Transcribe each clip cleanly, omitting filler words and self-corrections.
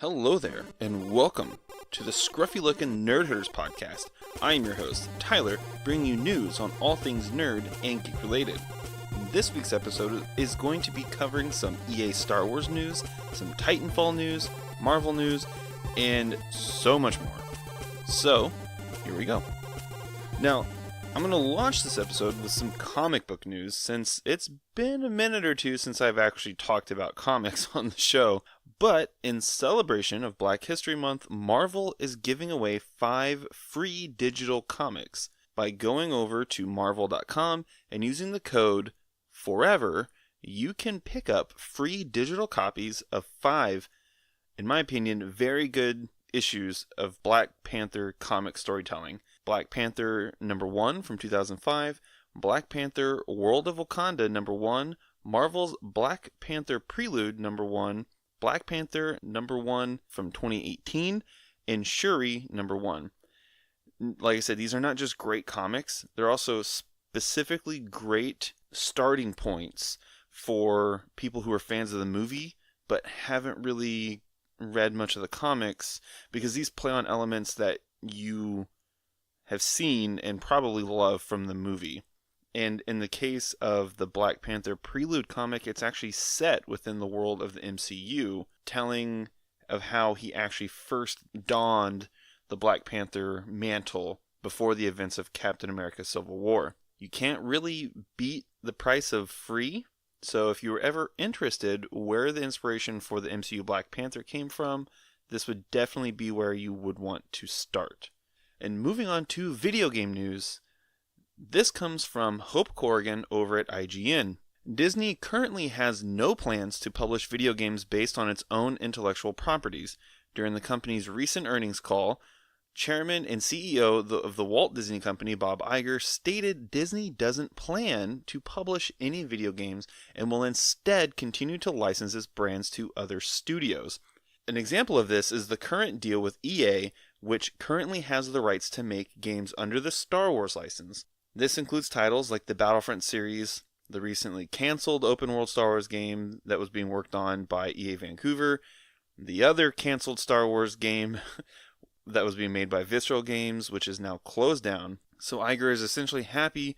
Hello there, and welcome to the Scruffy Looking Nerd Herders podcast. I am your host, Tyler, bringing you news on all things nerd and geek related. This week's episode is going to be covering some EA Star Wars news, some Titanfall news, Marvel news, and so much more. So, here we go. Now, I'm going to launch this episode with some comic book news since it's been a minute or two since I've actually talked about comics on the show. But in celebration of Black History Month, Marvel is giving away 5 free digital comics. By going over to marvel.com and using the code FOREVER, you can pick up free digital copies of 5, in my opinion, very good issues of Black Panther comic storytelling. Black Panther number 1 from 2005, Black Panther World of Wakanda number 1, Marvel's Black Panther Prelude number 1, Black Panther number 1 from 2018, and Shuri number 1. Like I said, these are not just great comics, they're also specifically great starting points for people who are fans of the movie but haven't really read much of the comics, because these play on elements that you have seen and probably love from the movie. And in the case of the Black Panther Prelude comic, it's actually set within the world of the MCU, telling of how he actually first donned the Black Panther mantle before the events of Captain America Civil War. You can't really beat the price of free, so if you were ever interested where the inspiration for the MCU Black Panther came from, this would definitely be where you would want to start. And moving on to video game news, this comes from Hope Corrigan over at IGN. Disney currently has no plans to publish video games based on its own intellectual properties. During the company's recent earnings call, Chairman and CEO of the Walt Disney Company, Bob Iger, stated Disney doesn't plan to publish any video games and will instead continue to license its brands to other studios. An example of this is the current deal with EA, which currently has the rights to make games under the Star Wars license. This includes titles like the Battlefront series, the recently canceled open-world Star Wars game that was being worked on by EA Vancouver, the other canceled Star Wars game that was being made by Visceral Games, which is now closed down. So Iger is essentially happy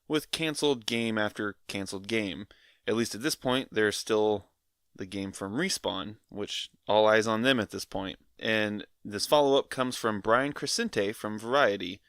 with canceled game after canceled game. At least at this point, there's still the game from Respawn, which all eyes on them at this point. And this follow-up comes from Brian Crescente from Variety.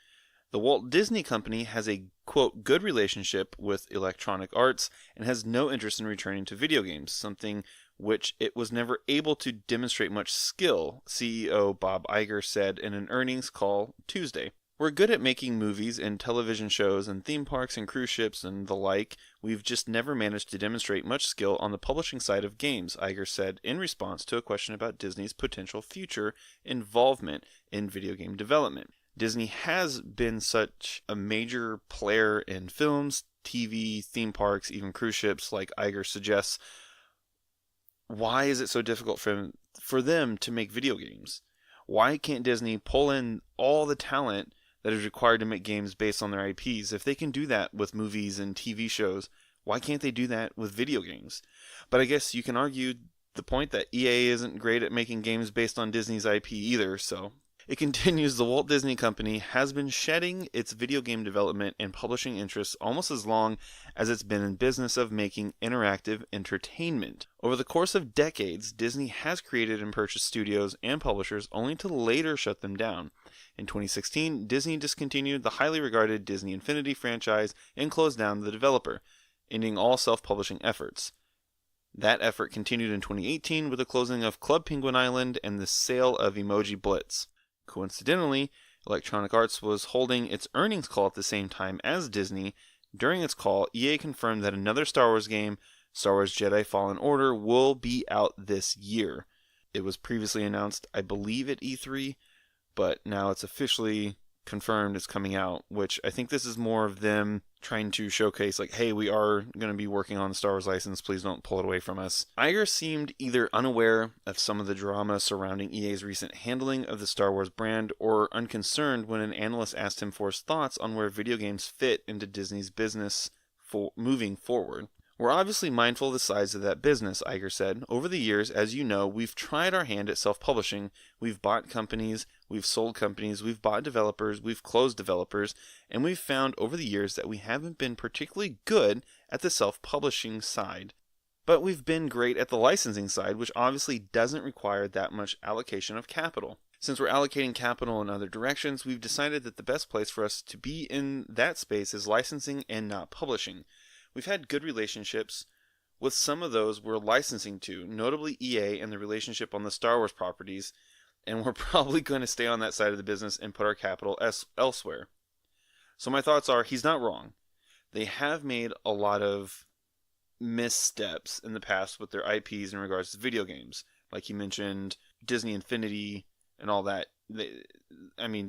The Walt Disney Company has a, quote, good relationship with Electronic Arts and has no interest in returning to video games, something which it was never able to demonstrate much skill, CEO Bob Iger said in an earnings call Tuesday. We're good at making movies and television shows and theme parks and cruise ships and the like. We've just never managed to demonstrate much skill on the publishing side of games, Iger said in response to a question about Disney's potential future involvement in video game development. Disney has been such a major player in films, TV, theme parks, even cruise ships, like Iger suggests. Why is it so difficult for them to make video games? Why can't Disney pull in all the talent that is required to make games based on their IPs? If they can do that with movies and TV shows, why can't they do that with video games? But I guess you can argue the point that EA isn't great at making games based on Disney's IP either, so... It continues, the Walt Disney Company has been shedding its video game development and publishing interests almost as long as it's been in business of making interactive entertainment. Over the course of decades, Disney has created and purchased studios and publishers only to later shut them down. In 2016, Disney discontinued the highly regarded Disney Infinity franchise and closed down the developer, ending all self-publishing efforts. That effort continued in 2018 with the closing of Club Penguin Island and the sale of Emoji Blitz. Coincidentally, Electronic Arts was holding its earnings call at the same time as Disney. During its call, EA confirmed that another Star Wars game, Star Wars Jedi Fallen Order, will be out this year. It was previously announced, I believe, at E3, but now it's officially confirmed it's coming out, which I think this is more of them trying to showcase, like, hey, we are going to be working on the Star Wars license, please don't pull it away from us. Iger seemed either unaware of some of the drama surrounding EA's recent handling of the Star Wars brand, or unconcerned when an analyst asked him for his thoughts on where video games fit into Disney's business moving forward. We're obviously mindful of the size of that business, Iger said. Over the years, as you know, we've tried our hand at self-publishing. We've bought companies, we've sold companies, we've bought developers, we've closed developers, and we've found over the years that we haven't been particularly good at the self-publishing side. But we've been great at the licensing side, which obviously doesn't require that much allocation of capital. Since we're allocating capital in other directions, we've decided that the best place for us to be in that space is licensing and not publishing. We've had good relationships with some of those we're licensing to, notably EA and the relationship on the Star Wars properties, and we're probably going to stay on that side of the business and put our capital elsewhere. So my thoughts are, he's not wrong. They have made a lot of missteps in the past with their IPs in regards to video games. Like you mentioned, Disney Infinity and all that. They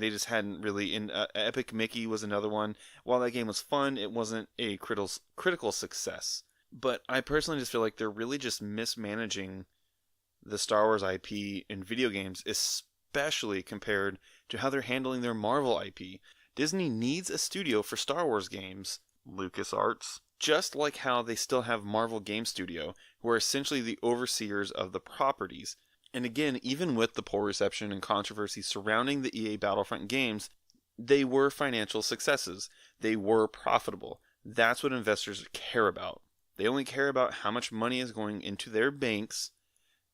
just hadn't really. Epic Mickey was another one. While that game was fun, it wasn't a critical success. But I personally just feel like they're really just mismanaging the Star Wars IP in video games, especially compared to how they're handling their Marvel IP. Disney needs a studio for Star Wars games, LucasArts, just like how they still have Marvel Game Studio, who are essentially the overseers of the properties. And again, even with the poor reception and controversy surrounding the EA Battlefront games, they were financial successes. They were profitable. That's what investors care about. They only care about how much money is going into their banks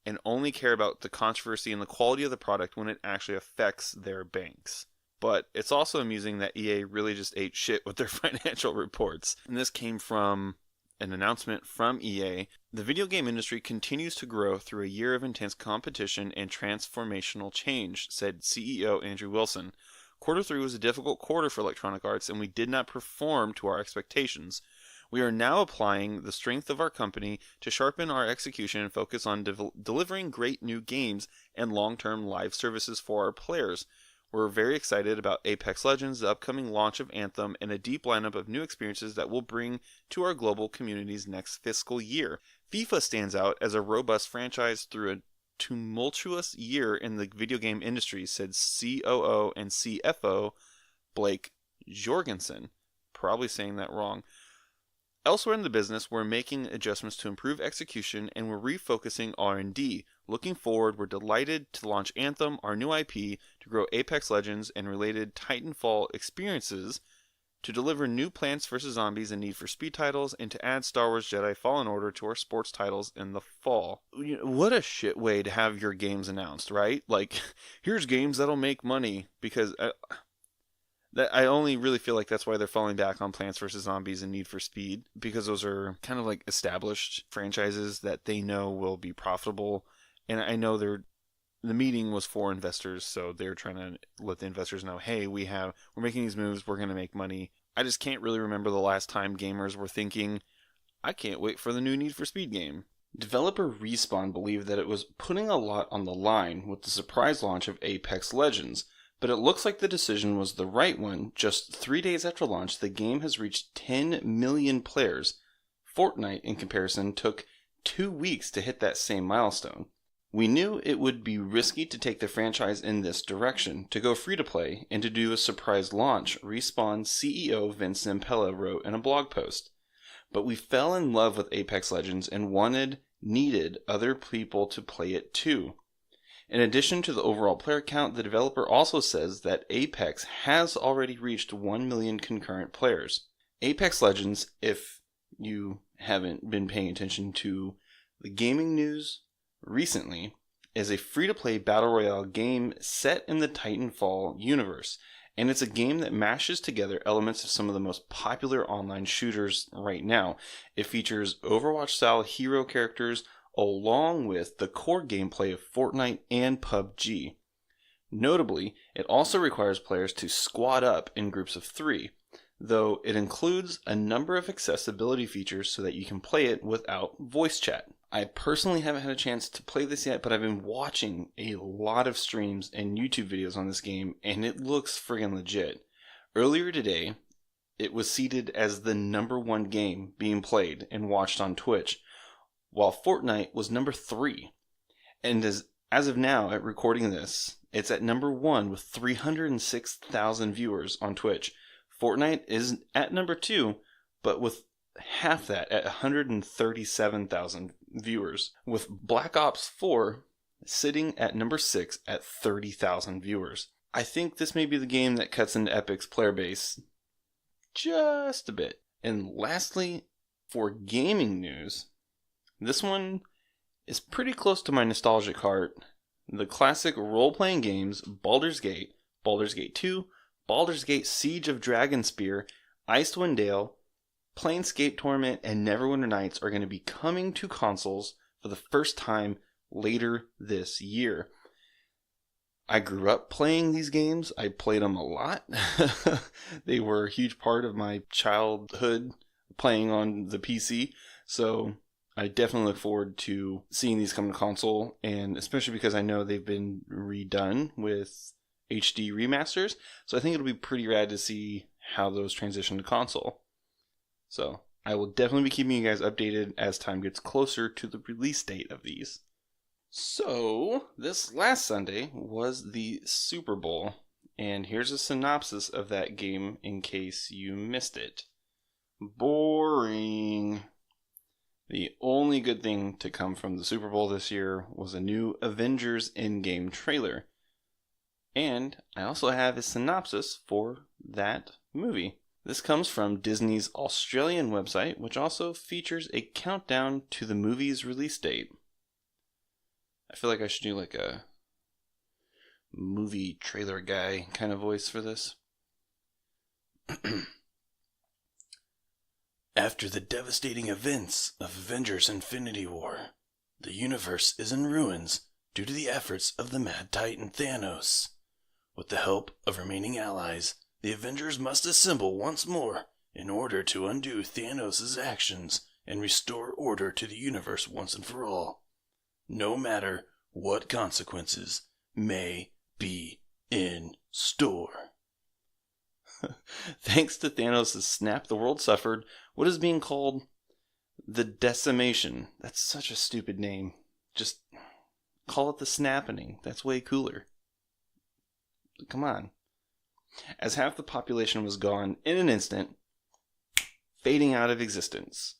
and only care about the controversy and the quality of the product when it actually affects their banks. But it's also amusing that EA really just ate shit with their financial reports. And this came from an announcement from EA. The video game industry continues to grow through a year of intense competition and transformational change, said CEO Andrew Wilson. Quarter 3 was a difficult quarter for Electronic Arts, and we did not perform to our expectations. We are now applying the strength of our company to sharpen our execution and focus on delivering great new games and long-term live services for our players. We're very excited about Apex Legends, the upcoming launch of Anthem, and a deep lineup of new experiences that we'll bring to our global communities next fiscal year. FIFA stands out as a robust franchise through a tumultuous year in the video game industry, said COO and CFO Blake Jorgensen. Probably saying that wrong. Elsewhere in the business, we're making adjustments to improve execution and we're refocusing R&D. Looking forward, we're delighted to launch Anthem, our new IP, to grow Apex Legends and related Titanfall experiences, to deliver new Plants vs. Zombies and Need for Speed titles, and to add Star Wars Jedi Fallen Order to our sports titles in the fall. What a shit way to have your games announced, right? Like, here's games that'll make money, because I only really feel like that's why they're falling back on Plants vs. Zombies and Need for Speed, because those are kind of like established franchises that they know will be profitable. And I know the meeting was for investors, so they're trying to let the investors know, hey, we're making these moves, we're going to make money. I just can't really remember the last time gamers were thinking, I can't wait for the new Need for Speed game. Developer Respawn believed that it was putting a lot on the line with the surprise launch of Apex Legends, but it looks like the decision was the right one. Just 3 days after launch, the game has reached 10 million players. FortNite, in comparison, took 2 weeks to hit that same milestone. We knew it would be risky to take the franchise in this direction, to go free-to-play, and to do a surprise launch, Respawn CEO Vince Zampella wrote in a blog post. But we fell in love with Apex Legends and needed other people to play it too. In addition to the overall player count, the developer also says that Apex has already reached 1 million concurrent players. Apex Legends, if you haven't been paying attention to the gaming news recently, is a free-to-play battle royale game set in the Titanfall universe, and it's a game that mashes together elements of some of the most popular online shooters right now. It features Overwatch-style hero characters along with the core gameplay of FortNite and PUBG. Notably, it also requires players to squad up in groups of 3, though it includes a number of accessibility features so that you can play it without voice chat. I personally haven't had a chance to play this yet, but I've been watching a lot of streams and YouTube videos on this game, and it looks friggin' legit. Earlier today, it was seated as the #1 game being played and watched on Twitch, while FortNite was number 3. And as of now, at recording this, it's at #1 with 306,000 viewers on Twitch. FortNite is at number 2, but with half that at 137,000 viewers, with Black Ops 4 sitting at number 6 at 30,000 viewers. I think this may be the game that cuts into Epic's player base just a bit. And lastly, for gaming news, this one is pretty close to my nostalgic heart. The classic role-playing games Baldur's Gate, Baldur's Gate 2, Baldur's Gate Siege of Dragonspear, Icewind Dale, Planescape Torment, and Neverwinter Nights are going to be coming to consoles for the first time later this year. I grew up playing these games. I played them a lot. They were a huge part of my childhood playing on the PC. So I definitely look forward to seeing these come to console, and especially because I know they've been redone with HD remasters. So I think it'll be pretty rad to see how those transition to console. So I will definitely be keeping you guys updated as time gets closer to the release date of these. So, this last Sunday was the Super Bowl, and here's a synopsis of that game in case you missed it. Boring. The only good thing to come from the Super Bowl this year was a new Avengers Endgame trailer. And I also have a synopsis for that movie. This comes from Disney's Australian website, which also features a countdown to the movie's release date. I feel like I should do like a movie trailer guy kind of voice for this. After the devastating events of Avengers Infinity War, the universe is in ruins due to the efforts of the Mad Titan Thanos. With the help of remaining allies, the Avengers must assemble once more in order to undo Thanos' actions and restore order to the universe once and for all, no matter what consequences may be in store. Thanks to Thanos' snap, the world suffered what is being called the decimation. That's such a stupid name. Just call it the snappening. That's way cooler. Come on. As half the population was gone in an instant, fading out of existence.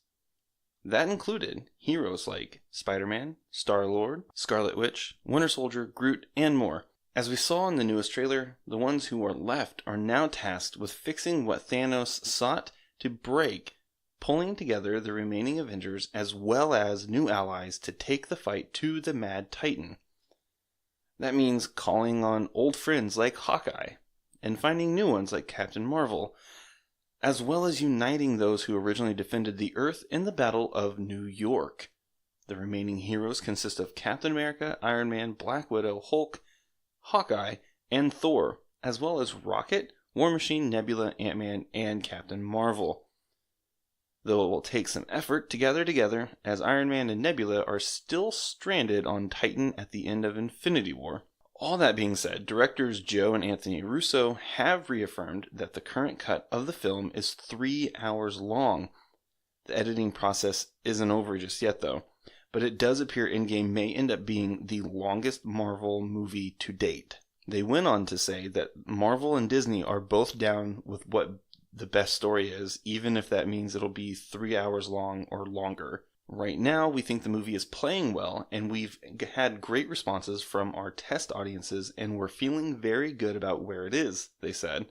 That included heroes like Spider-Man, Star-Lord, Scarlet Witch, Winter Soldier, Groot, and more. As we saw in the newest trailer, the ones who are left are now tasked with fixing what Thanos sought to break, pulling together the remaining Avengers as well as new allies to take the fight to the Mad Titan. That means calling on old friends like Hawkeye, and finding new ones like Captain Marvel, as well as uniting those who originally defended the Earth in the Battle of New York. The remaining heroes consist of Captain America, Iron Man, Black Widow, Hulk, Hawkeye, and Thor, as well as Rocket, War Machine, Nebula, Ant-Man, and Captain Marvel. Though it will take some effort to gather together, as Iron Man and Nebula are still stranded on Titan at the end of Infinity War. All that being said, directors Joe and Anthony Russo have reaffirmed that the current cut of the film is 3 hours long. The editing process isn't over just yet though, but it does appear Endgame may end up being the longest Marvel movie to date. They went on to say that Marvel and Disney are both down with what the best story is, even if that means it'll be 3 hours long or longer. Right now, we think the movie is playing well, and we've had great responses from our test audiences, and we're feeling very good about where it is, they said.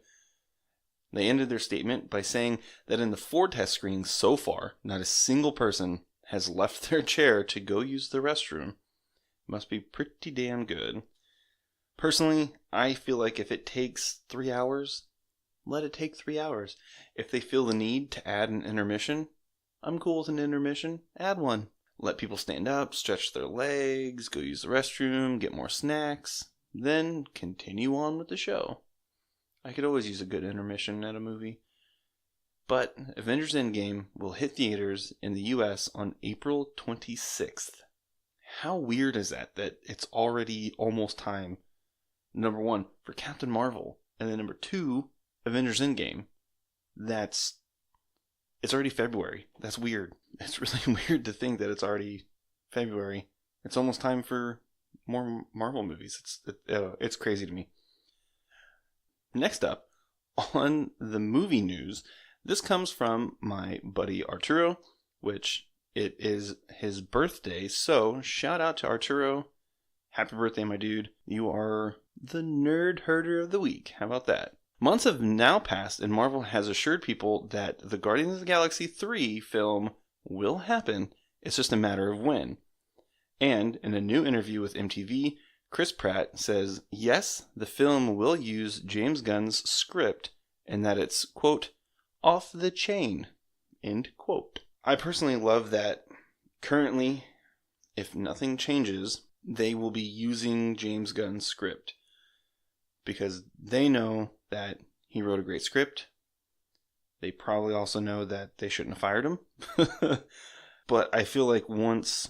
They ended their statement by saying that in the 4 test screenings so far, not a single person has left their chair to go use the restroom. Must be pretty damn good. Personally, I feel like if it takes 3 hours, let it take 3 hours. If they feel the need to add an intermission, I'm cool with an intermission. Add one. Let people stand up, stretch their legs, go use the restroom, get more snacks, then continue on with the show. I could always use a good intermission at a movie. But Avengers Endgame will hit theaters in the US on April 26th. How weird is that it's already almost time, number 1, for Captain Marvel, and then number 2, Avengers Endgame. It's already February. That's weird. It's really weird to think that it's already February. It's almost time for more Marvel movies. It's crazy to me. Next up, on the movie news, This comes from my buddy Arturo, which it is his birthday, so shout out to Arturo. Happy birthday, my dude. You are the nerd herder of the week. How about that? Months have now passed, and Marvel has assured people that the Guardians of the Galaxy 3 film will happen. It's just a matter of when. And in a new interview with MTV, Chris Pratt says, yes, the film will use James Gunn's script and that it's, quote, off the chain, end quote. I personally love that currently, if nothing changes, they will be using James Gunn's script because they know that he wrote a great script. They probably also know that they shouldn't have fired him. But I feel like once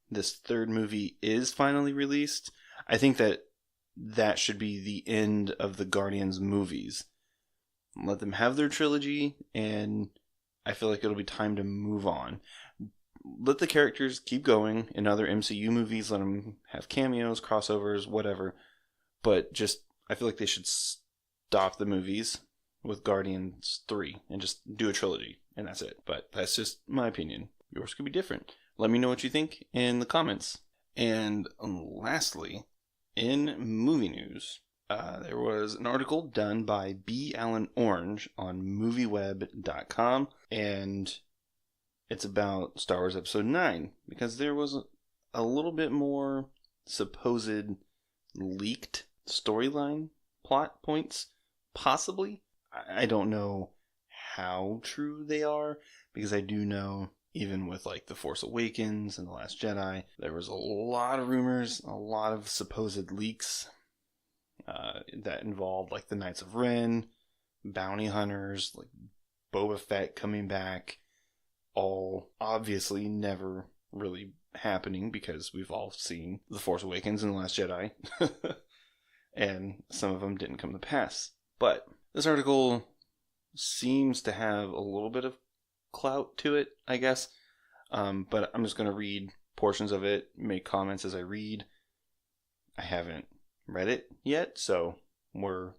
this third movie is finally released, I think that should be the end of the Guardians movies. Let them have their trilogy, and I feel like it'll be time to move on. Let the characters keep going in other MCU movies. Let them have cameos, crossovers, whatever. But just, I feel like they should stop the movies with Guardians 3 and just do a trilogy, and that's it. But that's just my opinion. Yours could be different. Let me know what you think in the comments. And lastly, in movie news, there was an article done by B. Allen Orange on movieweb.com, and it's about Star Wars Episode 9, because there was a little bit more supposed leaked storyline plot points, possibly. I don't know how true they are, because I do know, even with like The Force Awakens and The Last Jedi, there was a lot of rumors, a lot of supposed leaks that involved like the Knights of Ren, bounty hunters, like Boba Fett coming back, all obviously never really happening because we've all seen The Force Awakens and The Last Jedi, and some of them didn't come to pass. But this article seems to have a little bit of clout to it, I guess. But I'm just going to read portions of it, make comments as I read. I haven't read it yet, so we're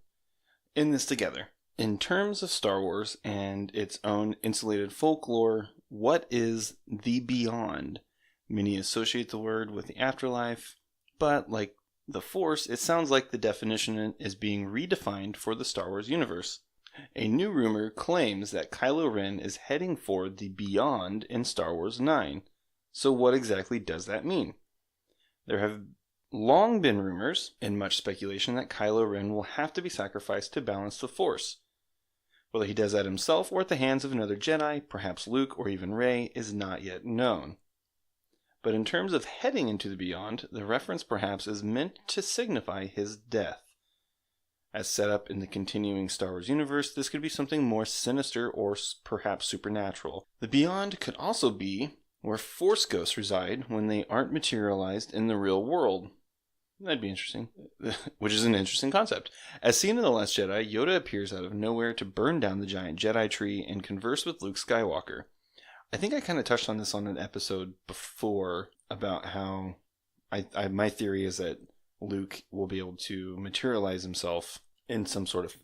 in this together. In terms of Star Wars and its own insulated folklore, what is the beyond? Many associate the word with the afterlife, but like the Force, it sounds like the definition is being redefined for the Star Wars universe. A new rumor claims that Kylo Ren is heading for the beyond in Star Wars 9. So what exactly does that mean? There have long been rumors and much speculation that Kylo Ren will have to be sacrificed to balance the Force. Whether he does that himself or at the hands of another Jedi, perhaps Luke or even Rey, is not yet known. But in terms of heading into the beyond, the reference perhaps is meant to signify his death. As set up in the continuing Star Wars universe, this could be something more sinister or perhaps supernatural. The beyond could also be where Force ghosts reside when they aren't materialized in the real world. That'd be interesting, which is an interesting concept. As seen in The Last Jedi, Yoda appears out of nowhere to burn down the giant Jedi tree and converse with Luke Skywalker. I think I kind of touched on this on an episode before about how my theory is that Luke will be able to materialize himself in some sort of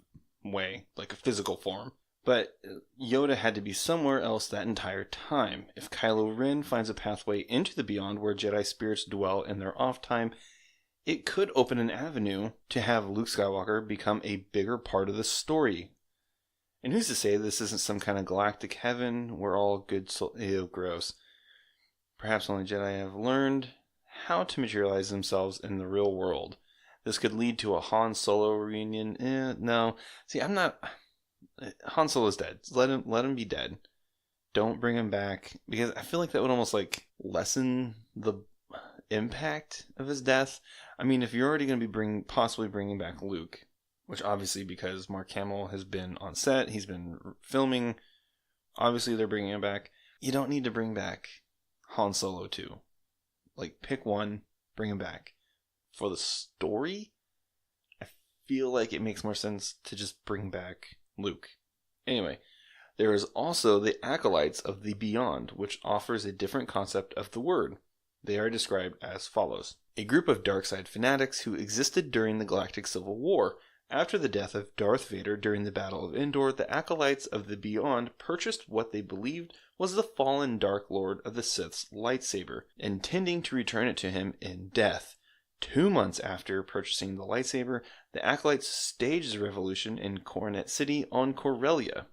way, like a physical form. But Yoda had to be somewhere else that entire time. If Kylo Ren finds a pathway into the beyond where Jedi spirits dwell in their off time, it could open an avenue to have Luke Skywalker become a bigger part of the story. And who's to say this isn't some kind of galactic heaven where all good ew, gross. Perhaps only Jedi have learned how to materialize themselves in the real world. This could lead to a Han Solo reunion. No. See, I'm not... Han Solo's dead. Let him be dead. Don't bring him back, because I feel like that would almost like lessen the impact of his death. I mean, if you're already going to be possibly bringing back Luke, which obviously because Mark Hamill has been on set, he's been filming, obviously they're bringing him back. You don't need to bring back Han Solo too. Like, pick one, bring him back. For the story, I feel like it makes more sense to just bring back Luke. Anyway, there is also the Acolytes of the Beyond, which offers a different concept of the word. They are described as follows. A group of dark side fanatics who existed during the Galactic Civil War. After the death of Darth Vader during the Battle of Endor, the Acolytes of the Beyond purchased what they believed was the fallen Dark Lord of the Sith's lightsaber, intending to return it to him in death. 2 months after purchasing the lightsaber, the Acolytes staged the revolution in Coronet City on Corellia.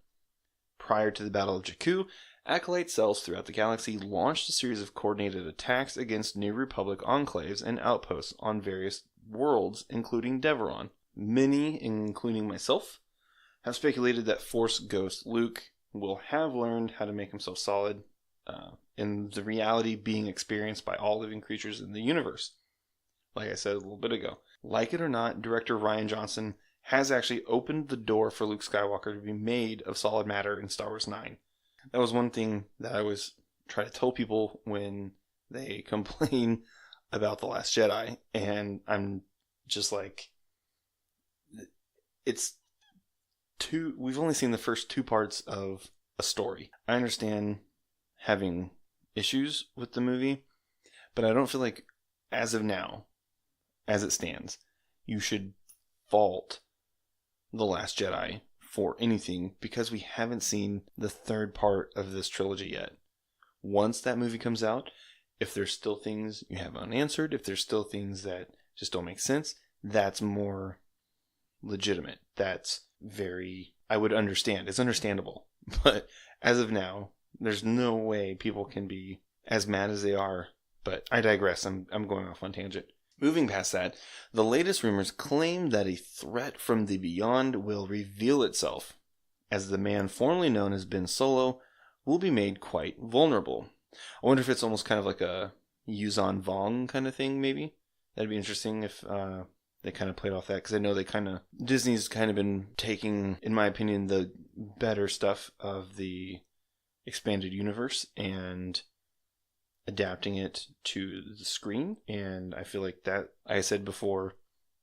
Prior to the Battle of Jakku, Acolyte cells throughout the galaxy launched a series of coordinated attacks against New Republic enclaves and outposts on various worlds, including Deveron. Many, including myself, have speculated that Force Ghost Luke will have learned how to make himself solid in the reality being experienced by all living creatures in the universe. Like I said a little bit ago. Like it or not, director Rian Johnson has actually opened the door for Luke Skywalker to be made of solid matter in Star Wars 9. That was one thing that I always try to tell people when they complain about The Last Jedi, and I'm just like, we've only seen the first 2 parts of a story. I understand having issues with the movie, but I don't feel like, as of now, as it stands, you should fault The Last Jedi for anything because we haven't seen the 3rd part of this trilogy yet. Once that movie comes out, if there's still things you have unanswered, if there's still things that just don't make sense, that's more legitimate. That's I would understand. It's understandable. But as of now, there's no way people can be as mad as they are. But I digress. I'm going off on tangent. Moving past that, the latest rumors claim that a threat from the Beyond will reveal itself, as the man formerly known as Ben Solo will be made quite vulnerable. I wonder if it's almost kind of like a Yuzan Vong kind of thing, maybe? That'd be interesting if they kind of played off that, because I know Disney's kind of been taking, in my opinion, the better stuff of the expanded universe and adapting it to the screen. And I feel like that, like I said before,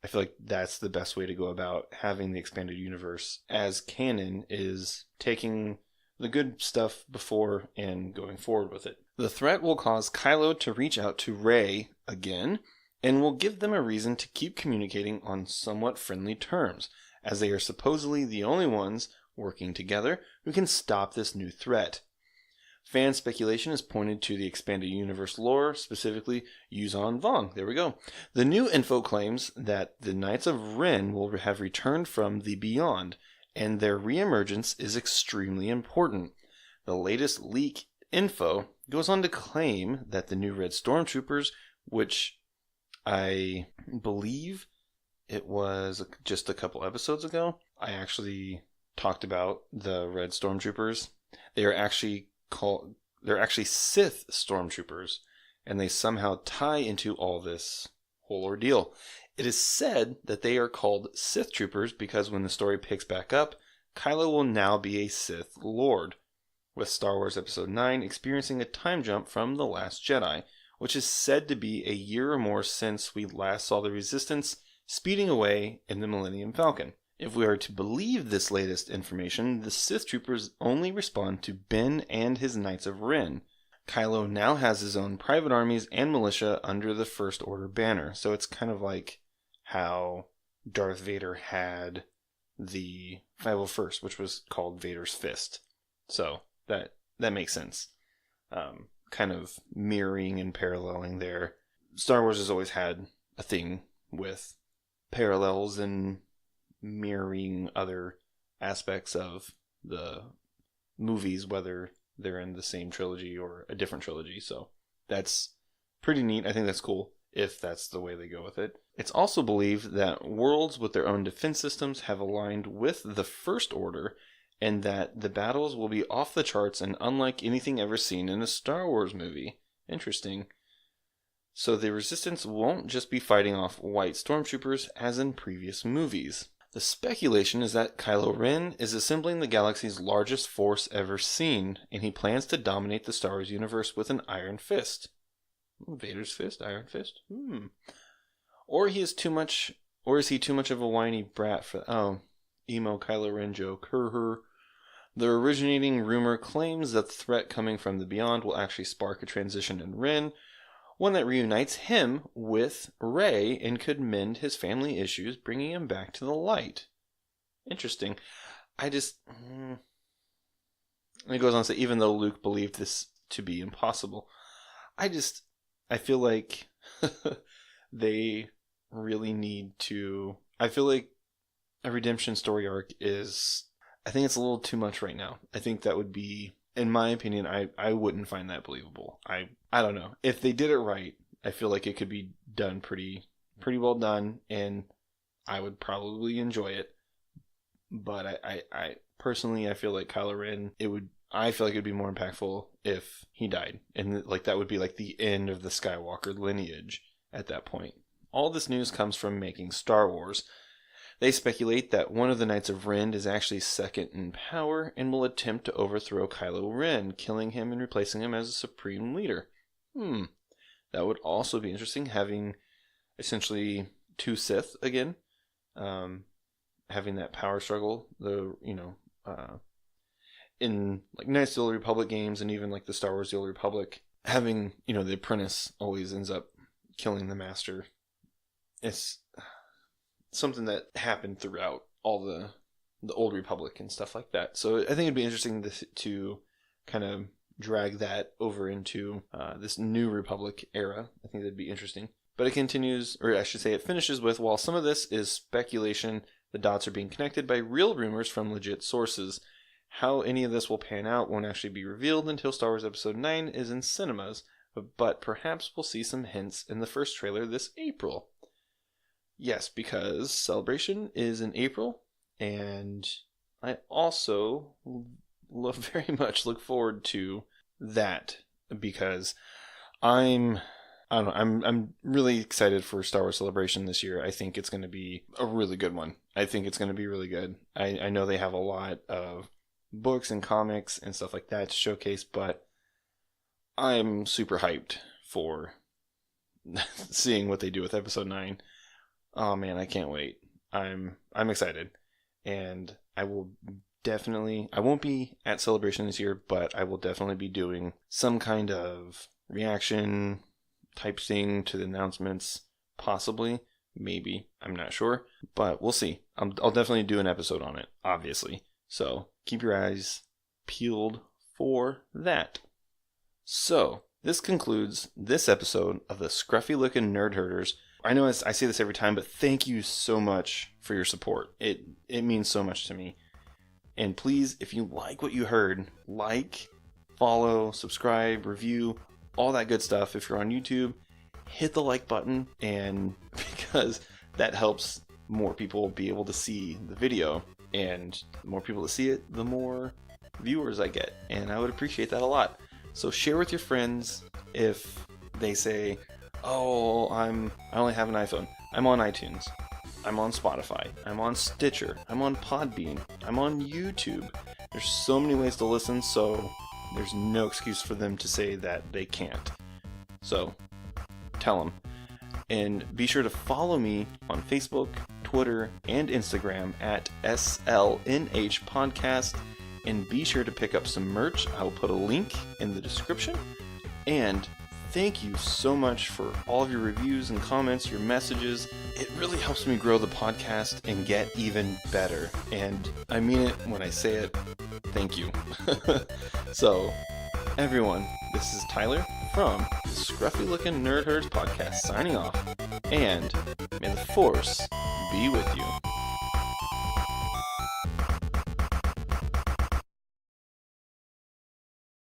I feel like that's the best way to go about having the expanded universe as canon, is taking the good stuff before and going forward with it. The threat will cause Kylo to reach out to Rey again, and will give them a reason to keep communicating on somewhat friendly terms, as they are supposedly the only ones working together who can stop this new threat. Fan speculation has pointed to the expanded universe lore, specifically Yuzan Vong. There we go. The new info claims that the Knights of Ren will have returned from the Beyond, and their reemergence is extremely important. The latest leak info goes on to claim that the new Red Stormtroopers, which I believe it was just a couple episodes ago, I actually talked about the Red Stormtroopers. They're actually Sith Stormtroopers, and they somehow tie into all this whole ordeal. It is said that they are called Sith Troopers because when the story picks back up, Kylo will now be a Sith Lord, with Star Wars Episode 9 experiencing a time jump from The Last Jedi, which is said to be a year or more since we last saw the Resistance speeding away in the Millennium Falcon. If we are to believe this latest information, the Sith Troopers only respond to Ben and his Knights of Ren. Kylo now has his own private armies and militia under the First Order banner, so it's kind of like how Darth Vader had the 501st, which was called Vader's Fist. So that makes sense. Kind of mirroring and paralleling there. Star Wars has always had a thing with parallels and mirroring other aspects of the movies, whether they're in the same trilogy or a different trilogy. So that's pretty neat. I think that's cool if that's the way they go with it. It's also believed that worlds with their own defense systems have aligned with the First Order, and that the battles will be off the charts and unlike anything ever seen in a Star Wars movie. Interesting. So the Resistance won't just be fighting off white stormtroopers as in previous movies. The speculation is that Kylo Ren is assembling the galaxy's largest force ever seen, and he plans to dominate the Star Wars universe with an iron fist. Vader's fist? Iron fist? Or is he too much of a whiny brat for... emo Kylo Ren joke. The originating rumor claims that the threat coming from the Beyond will actually spark a transition in Ren, one that reunites him with Rey and could mend his family issues, bringing him back to the light. Interesting. And it goes on to say, even though Luke believed this to be impossible, I feel like they really need to... I feel like a redemption story arc is... I think it's a little too much right now. I think that would be, in my opinion, I wouldn't find that believable. I don't know. If they did it right, I feel like it could be done pretty well done, and I would probably enjoy it. But I personally, I feel like Kylo Ren, I feel like it'd be more impactful if he died. And like that would be like the end of the Skywalker lineage at that point. All this news comes from Making Star Wars. They speculate that one of the Knights of Ren is actually second in power and will attempt to overthrow Kylo Ren, killing him and replacing him as a supreme leader. That would also be interesting, having essentially two Sith again, having that power struggle. In like Knights of the Old Republic games and even like the Star Wars The Old Republic, having the apprentice always ends up killing the master. It's something that happened throughout all the Old Republic and stuff like that. So I think it'd be interesting to kind of drag that over into this New Republic era. I think that'd be interesting. But it continues, or I should say it finishes with, while some of this is speculation, the dots are being connected by real rumors from legit sources. How any of this will pan out won't actually be revealed until Star Wars Episode 9 is in cinemas, but perhaps we'll see some hints in the first trailer this April. Yes, because Celebration is in April, and I also very much look forward to that, because I'm really excited for Star Wars Celebration this year. I think it's going to be a really good one. I think it's going to be really good. I know they have a lot of books and comics and stuff like that to showcase, but I'm super hyped for seeing what they do with Episode 9. Oh man, I can't wait. I'm excited. And I won't be at Celebration this year, but I will definitely be doing some kind of reaction type thing to the announcements. Possibly. Maybe. I'm not sure. But we'll see. I'll definitely do an episode on it, obviously. So keep your eyes peeled for that. So this concludes this episode of the Scruffy Looking Nerd Herders. I know I say this every time, but thank you so much for your support. It means so much to me. And please, if you like what you heard, like, follow, subscribe, review, all that good stuff. If you're on YouTube, hit the like button, and because that helps more people be able to see the video. And the more people that see it, the more viewers I get. And I would appreciate that a lot. So share with your friends if they say, oh, I only have an iPhone. I'm on iTunes. I'm on Spotify. I'm on Stitcher. I'm on Podbean. I'm on YouTube. There's so many ways to listen, so there's no excuse for them to say that they can't. So, tell them. And be sure to follow me on Facebook, Twitter, and Instagram at SLNH Podcast. And be sure to pick up some merch. I will put a link in the description. And thank you so much for all of your reviews and comments, your messages. It really helps me grow the podcast and get even better. And I mean it when I say it. Thank you. So, everyone, this is Tyler from the Scruffy Looking Nerd Herds podcast signing off. And may the Force be with you.